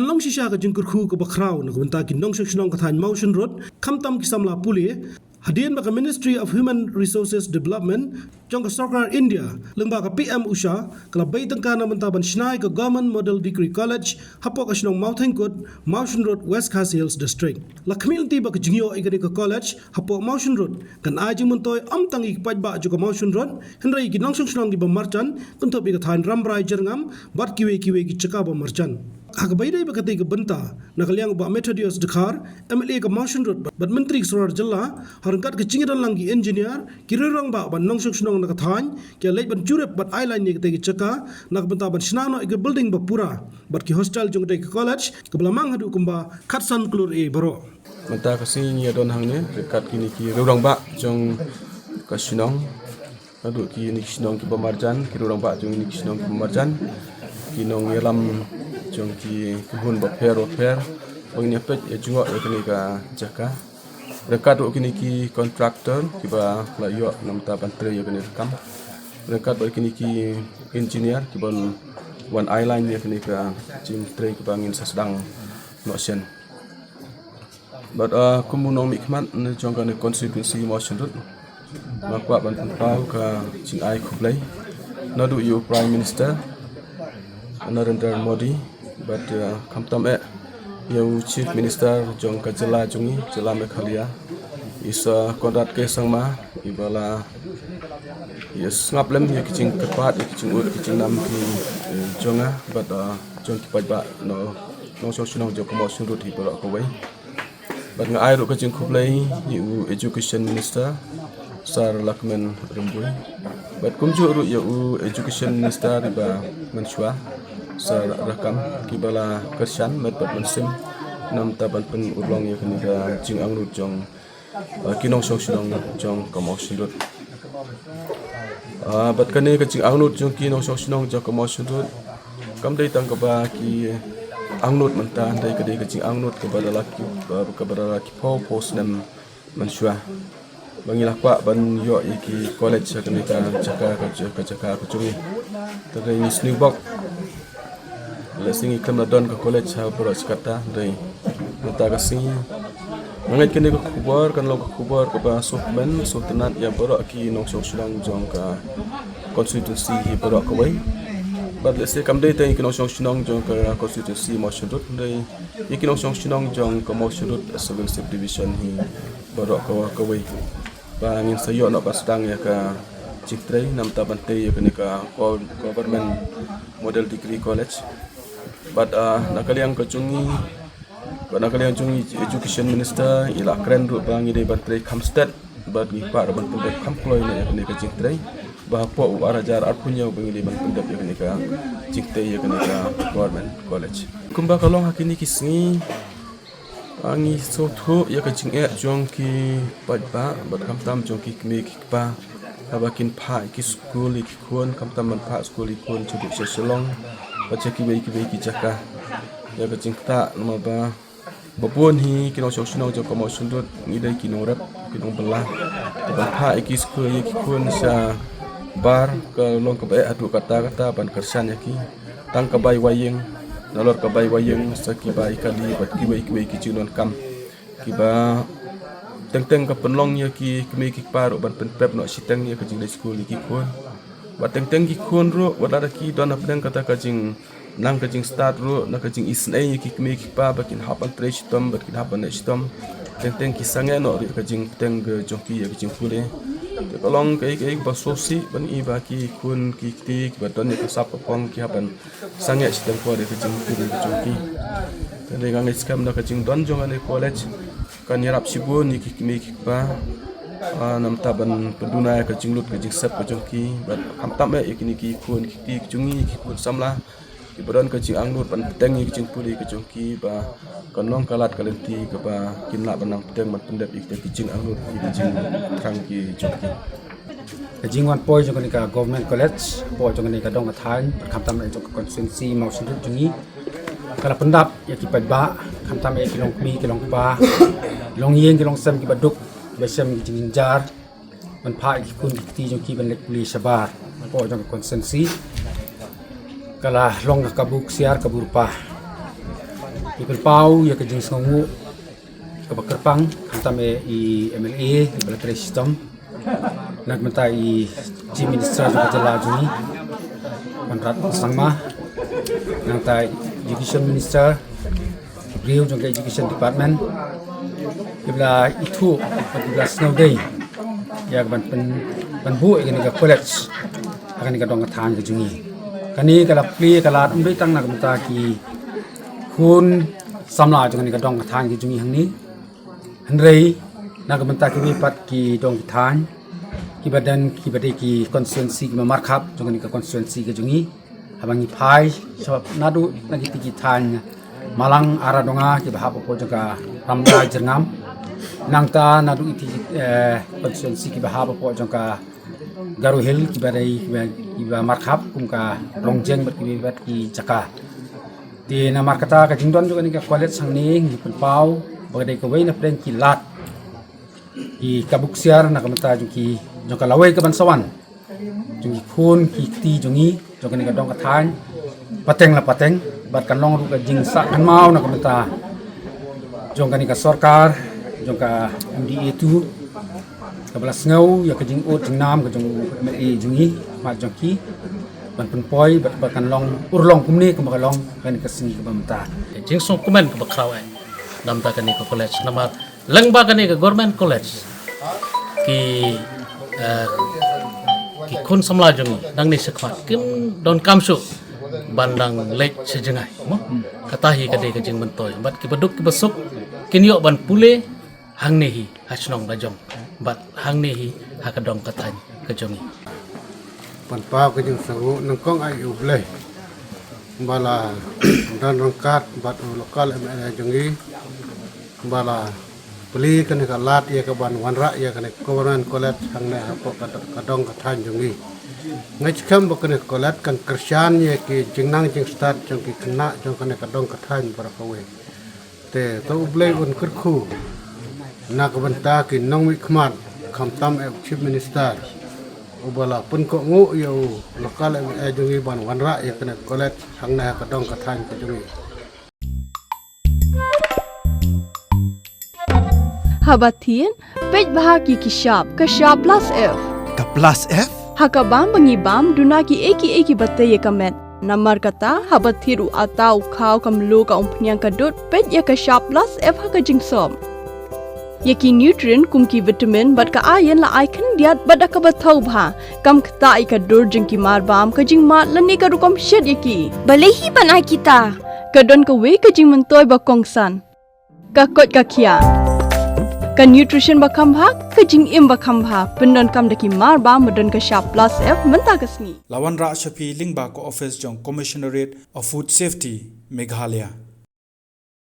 kan long shisha ka jingkur khu ka bakraw na kunta kin nong shong ka than motion road khamtam ki samla puli hadian ba ka Ministry of Human Resources Development jong ka Sarkar India lengba ka PM Usha kala baitang ka na mantaban shnai ka Government Model Degree College hapo ka shnong Mountain Court Motion Road West Khas Hills District la community ba ka jingyo ay ka college hapo Motion Road kan ajing muntoy amtang ikpaj ba jo ka Motion Road henry ki nong shong ki ba marchan kunto bi ka than ramrai jerngam bat kiwe ki chaka ba marchan Hakabayday ba katay ka banta nakalyang ba Methodist Dakar MLA ka Motion Road bat Menteri Surar Jalla harangkat ka chingiran lang ki engineer kirirang ba nong shong nakathan kaya late ban jurep bat eyeline ni katay ka chaka nakabanta ban sinano ka building ba pura bat ki hostel jong katay ka college kabalamang hadu kumba katsan klur baro mata kasi niya don hangnya dekat kini ki rurang ba jong kasinong adu ki ni sinong ki pamarjan ki rurang ba jong ni sinong ki pamarjan kinong yalam jong ki kuhun ba per bang ni pet ya jungo ya kini ka jaka dekat kini ki kontraktor ki ba la yo nam ta ban tre ya kini kam dekat kini ki engineer ki ban one eyeline ya kini ka jing tre ki bangin sedang no sen but kumunong mikmat ne jong ka ne constituency motion dut makwa ban pau ka jing ai khublai nadu you prime minister Narendra Modi but kamtam you chief minister jong ka jela jungi jela Meghalaya is Konrad K Sangma ibala yes ngaplem ya kicing kepat ya kicing ur kicing nam ki jonga but jong ki pajba no shong jong promotion route hi pora ko wai but nga ai ro ka jing khublai you education minister Sar Lakman Rumbui but kumju ru ya education minister ba Manshwa Sar rakam kibala kersan met bat mensim nam taban pen urlong ya kini ka jing angrut jong kinong shong jong promotion route bat kani ka jing angrut jong kinong shong jong promotion route kam dai tang ka ba ki angnut menta dai ka dai ka jing angnut ka badala ki post nam Manshwa bangilah kwa ban yo iki college kini ka jaka ka cungi tadai ni snibok lesingi kena don ke college ha beras kata dari mata kasih mangai kini ke kubar kan lo ke kubar ke basuh men sultanat yang berak ki nong shong jong ka constituency hi berak ke wai but let's say kam dei tai ki nong shong jong ka constituency motion road dei ki nong shong jong ka motion road civil subdivision hi berak ke wai ba ngin sayo nak pasdang ya ka Ciktrei nam ta bante ya kini ka government model degree college but nakaliang kacungi education minister ila kren ru bangi de bantre kamsted but ni pa ban pundep kamploy ne kini ka Ciktrei ba po arajar arpunya bangi de ban pundep ya kini ka Ciktrei ya kini ka government college kumba kalong hakini kisngi angi so thu ya ka jing jong ki ba bat kamtam jong ki kmi ki pa abakin pa ki school ki khon kamtam man pa school ki khon chudu seselong baca ki jaka ya ka jing ta nama ba babon hi ki no shong jong ko sundut ni dai ki no rap ki no belah ba pa ki school ki khon sa bar ka long ka ba adu kata ban kersan ya ki tang ka bai wayeng nalor ka bai wayeng sa ki bai kali bat ki ki chunon kam ki ba teng ka penlong ya ki kemi ki paru ban penpep no siteng ya ka jing school ki khon wat teng ki khon ro wat ada ki don apdeng kata ka jing nang ka jing start ro na ka jing isnai ki kemi ki pa bakin hapan tresh tom bakin hapan nesh tom teng ki sange no ri ka jing teng ge jongki ya ka jing pule te kolong kai ba sosi ban i ba ki khon ki ti ba don ya ka sap pong ki hapan sange siteng ko de ka jing pule jongki te ngang skam na ka jing don jong ane college kan yarap sibun ni ki kemi ki pa nam taban penduna ka jinglut ka jing sep ka jongki bat hamtam ikini ki khon ki ti jungi ki khon samla ki badan ka jing anglut ban teng ki jing puli ka jongki ba kanong kalat kalenti ka ba kinla banang teng ban pendep ki jing anglut ki jing trang ki jongki ka jing wan poi jong ka government college po jong ka dong ka than hamtam jong ka constituency mau sindut jungi kala pendap ya ki ba hamtam ki long mi ki long pa long yeng ki long sem ki baduk besem ki jinjar man pha ki kun ti jong ki ban lek puli sabar po jong consensi kala long ka buk siar ka burpa Ipelpau ya kejing songu ke Bakerpang kantame i MLA di Balai Sistem nak minta i Chief Minister juga jela juni kontrak sangma nang Education Minister beliau juga Education Department kibla itu kibla snow day ya ban bu ini ke college akan ke dong kathan ke jungi kani kala pli kala umri tang nak minta ki kun samla juga ni ke dong kathan ke jungi hang ni Henry nak minta ki wipat ki dong kathan ki badan ki badai ki constituency ki markup juga ni ke constituency ke jungi abangi pai sebab nadu lagi tiki tanya malang arah donga ki bahap po juga ramda jengam nangta nadu iti constituency ki bahap po juga Garu Hill ki badai ki markup kumka rongjeng bat ki jaka di na markata ka jingdon juga ni ka college sangni ni Pelpau bagdai ko wei na pren ki lat i kabuksiar na kamata juki joka lawai ka bansawan jungi khun ki ti jungi joka ni ka dong ka than pateng bat kan long ru ka jing sa kan mau na kamata joka ni ka sarkar joka MDA tu ka balas ngau ya ka jing ot jing nam ka jong MLA jungi ma joki ban penpoi bat kan long urlong kumni ka long kan ka singi ka bamta jing song kumen ka bakraw ai nam ta kani ka college nama lengba kani ka government college ki kun samla jung dang ni sekhwat kim don kamsu bandang lek sejengai mo katahi kade ka jing mentoy bat ki baduk ki besuk kinyo ban pule hang nehi hasnong bajong bat hang nehi hakadong katany ka jongi pan pa ke jing sangu nangkong ai ubleh bala dan rangkat bat lokal MLA jongi bala beli kan ka lat ya ka ban wanra ya kan government college hang ne hapo kadong ka than jongi ngai chkam ba kan college kan kersian ya ki jingnang jing start jong ki kena jong kan kadong ka than para kawe te to ubleh un kurkhu nak banta ki nong mi khmat kham tam Chief Minister ubala pun ko ngu yo lokal jongi ban wanra ya kan college hang ne kadong ka than ka jongi Habatin pej bahagi kishap kashap plus F Ka plus F? hakabam bangibam dunaki eki batay kamet namar kata habathiru atau khau kamlu ka umpnyang kadut pej ya kashap plus F hakajing som yaki nutrient kumki vitamin bat ka ayen la icon diat bat ka bathau bha kam khta ai ka dur jing ki mar bam ka jing mat lani ka rukom shed yaki balehi banai kita kadon ka we ka jing mentoy ba kongsan ka kot ka khia ka nutrition bakam bha ka jing im bakam bha pendon kam daki mar ba modon ka sharp plus F menta kasni Lawan Ra Shafi Lingba ko office jong Commissionerate of Food Safety Meghalaya